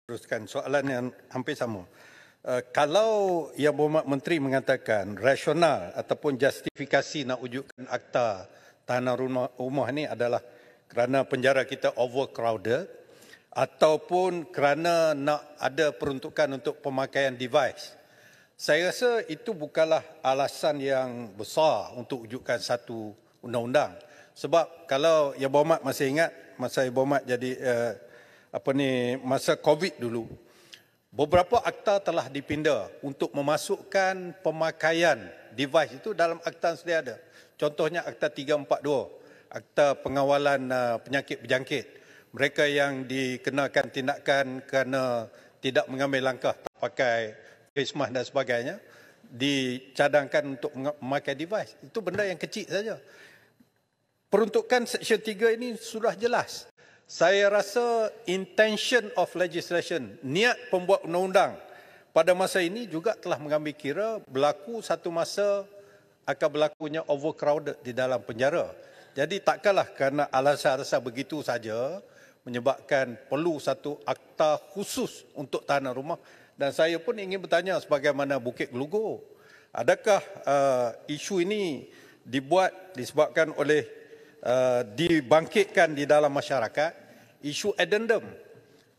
teruskan soalan yang hampir sama. Kalau Yang Berhormat Menteri mengatakan rasional ataupun justifikasi nak wujudkan akta tahanan rumah ini adalah kerana penjara kita overcrowded ataupun kerana nak ada peruntukan untuk pemakaian device, saya rasa itu bukanlah alasan yang besar untuk wujudkan satu undang-undang. Sebab kalau Yang Berhormat masih ingat masa Yang Berhormat jadi masa COVID dulu, beberapa akta telah dipinda untuk memasukkan pemakaian device itu dalam akta yang sedia ada. Contohnya Akta 342, Akta Pengawalan Penyakit Berjangkit. Mereka yang dikenakan tindakan kerana tidak mengambil langkah tak pakai face mask dan sebagainya, dicadangkan untuk memakai device. Itu benda yang kecil saja. Peruntukan Seksyen 3 ini sudah jelas. Saya rasa intention of legislation, niat pembuat undang-undang pada masa ini juga telah mengambil kira berlaku satu masa akan berlakunya overcrowded di dalam penjara. Jadi takkanlah kerana alasan-alasan begitu saja menyebabkan perlu satu akta khusus untuk tahanan rumah. Dan saya pun ingin bertanya sebagaimana Bukit Gelugor, adakah isu ini disebabkan oleh dibangkitkan di dalam masyarakat isu addendum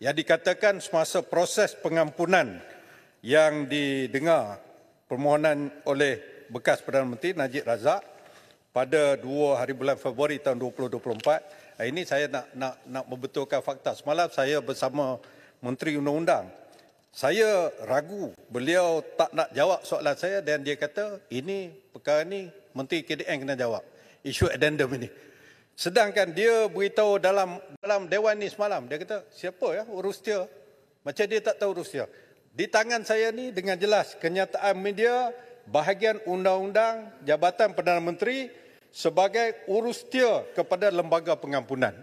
yang dikatakan semasa proses pengampunan yang didengar permohonan oleh bekas Perdana Menteri Najib Razak pada 2 hari bulan Februari tahun 2024. Ini saya nak membetulkan fakta. Semalam saya bersama Menteri Undang-Undang. Saya ragu beliau tak nak jawab soalan saya dan dia kata ini perkara ni Menteri KDN kena jawab. Isu addendum ini. Sedangkan dia beritahu dalam dewan ni semalam, dia kata, siapa ya urus dia? Macam dia tak tahu urus dia. Di tangan saya ni dengan jelas kenyataan media bahagian undang-undang Jabatan Perdana Menteri sebagai urus dia kepada lembaga pengampunan.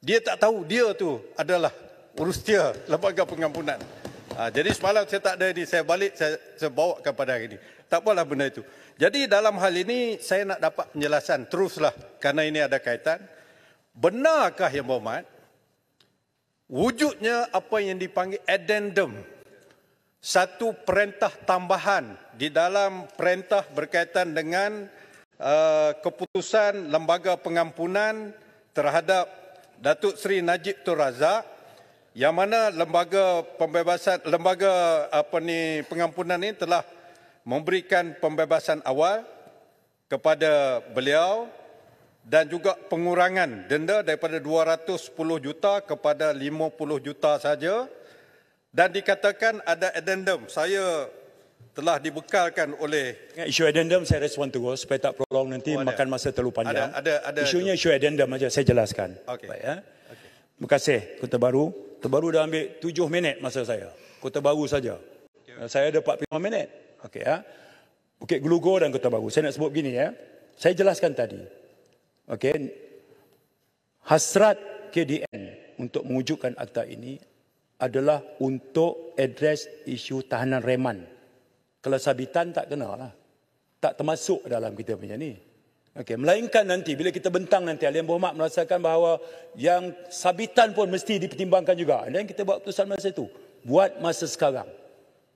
Dia tak tahu dia tu adalah urus dia lembaga pengampunan. Jadi semalam saya tak ada ini, saya balik saya bawa kepada hari ini. Tak apalah benda itu. Jadi dalam hal ini saya nak dapat penjelasan teruslah kerana ini ada kaitan. Benarkah Yang Berhormat wujudnya apa yang dipanggil addendum, satu perintah tambahan di dalam perintah berkaitan dengan keputusan lembaga pengampunan terhadap Datuk Seri Najib Tun Razak, yang mana lembaga pengampunan ini telah memberikan pembebasan awal kepada beliau dan juga pengurangan denda daripada 210 juta kepada 50 juta saja, dan dikatakan ada addendum. Saya telah dibekalkan oleh isu addendum, saya respon terus supaya tak prolong nanti makan masa terlalu panjang. Isunya isu addendum aja, saya jelaskan. Okay. Baik, ya. Okay. Terima kasih Kota Baru. Kota Baru dah ambil 7 minit masa saya. Kota Baru saja. Saya ada 45 minit. Okey ya. Bukit Gelugor dan Kota Baru. Saya nak sebut begini ya. Saya jelaskan tadi. Okey. Hasrat KDN untuk mewujudkan akta ini adalah untuk address isu tahanan reman. Kalau sabitan tak kena lah. Tak termasuk dalam kita punya ni. Okey, melainkan nanti bila kita bentang nanti Yang Berhormat merasakan bahawa yang sabitan pun mesti dipertimbangkan juga. Dan kita buat keputusan masa itu. Buat masa sekarang.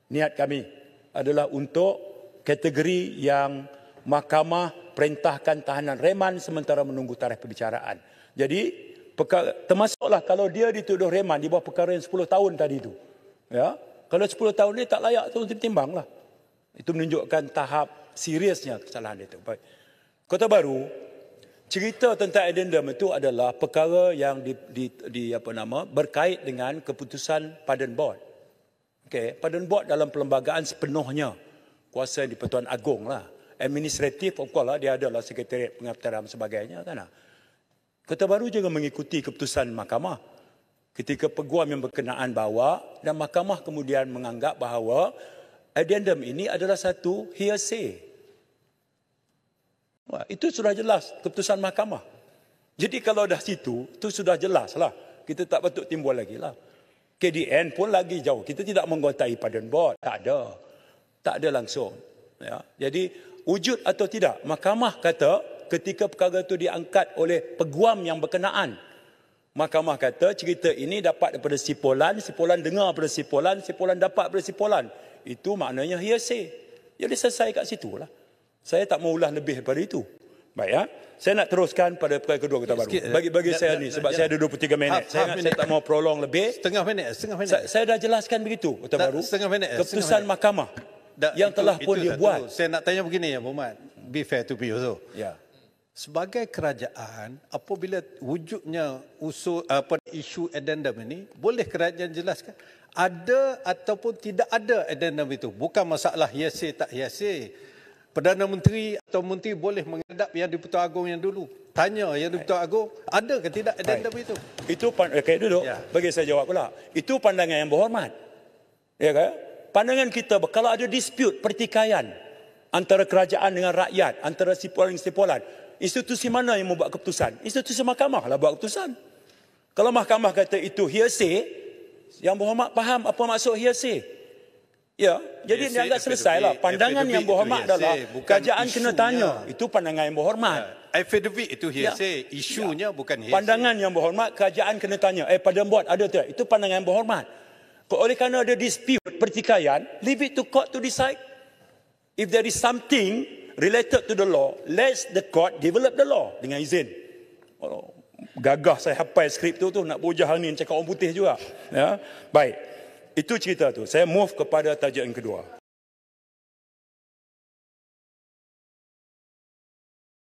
Niat kami adalah untuk kategori yang mahkamah perintahkan tahanan reman sementara menunggu tarikh perbicaraan. Jadi termasuklah kalau dia dituduh reman di bawah perkara yang 10 tahun tadi itu. Ya, kalau 10 tahun ni tak layak tu ditimbanglah. Itu menunjukkan tahap seriusnya kesalahan itu. Baik. Kota Baru, cerita tentang addendum itu adalah perkara yang berkait dengan keputusan Pardon Board. Okey, Pardon Board dalam perlembagaan sepenuhnya kuasa di Pertuan Agong lah. Administratif, of course lah, dia adalah Sekretariat Pengaptaran dan sebagainya kan. Kota Baru juga mengikuti keputusan mahkamah. Ketika peguam yang berkenaan bawa dan mahkamah kemudian menganggap bahawa addendum ini adalah satu hearsay. Wah, itu sudah jelas keputusan mahkamah. Jadi kalau dah situ, itu sudah jelas lah. Kita tak patut timbul lagi lah. KDN pun lagi jauh. Kita tidak menggotai Pardon Board. Tak ada. Tak ada langsung. Ya. Jadi, wujud atau tidak, mahkamah kata ketika perkara itu diangkat oleh peguam yang berkenaan, Mahkamah kata cerita ini dapat daripada sipolan, sipolan dengar daripada sipolan, sipolan dapat daripada sipolan. Itu maknanya hearsay. Jadi selesai kat situ lah. Saya tak mau ulas lebih daripada itu. Baik ya. Saya nak teruskan pada perkara kedua Kota Baru. Bagi saya ni sebab saya ada 23 minit. Saya tak mau prolong lebih. Setengah minit. Saya dah jelaskan begitu Kota Baru. Setengah minit. Keputusan mahkamah yang telah pun dia buat. Saya nak tanya begini ya Muhammad. Be fair to me also. Ya. Sebagai kerajaan, apabila wujudnya isu addendum ini, boleh kerajaan jelaskan ada ataupun tidak ada addendum itu. Bukan masalah hearsay tak hearsay. Perdana Menteri atau Menteri boleh menghadap Yang di-Pertuan Agong yang dulu. Tanya Yang di-Pertuan Agong, ada ke tidak addendum itu? Itu duduk. Ya. Bagi saya jawab pula. Itu pandangan yang berhormat. Ya kan? Pandangan kita, kalau ada dispute pertikaian antara kerajaan dengan rakyat, antara sipolan-sipolan, institusi mana yang membuat keputusan? Institusi mahkamah lah buat keputusan. Kalau mahkamah kata itu hearsay, yang berhormat faham apa maksud hearsay. Ya, jadi dianggap selesai lah. Pandangan yang berhormat adalah kerajaan kena tanya. Itu pandangan yang berhormat. Affidavit itu hearsay, isunya bukan hearsay. Pandangan yang berhormat, kerajaan kena tanya. Pada buat ada tak? Itu pandangan yang berhormat. Oleh kerana ada dispute pertikaian, leave it to court to decide. If there is something related to the law, let the court develop the law dengan izin. Oh, gagah saya hafal skrip tu nak berhujah ni cakap orang putih juga. Ya. Baik. Itu cerita tu. Saya move kepada tajuk yang kedua.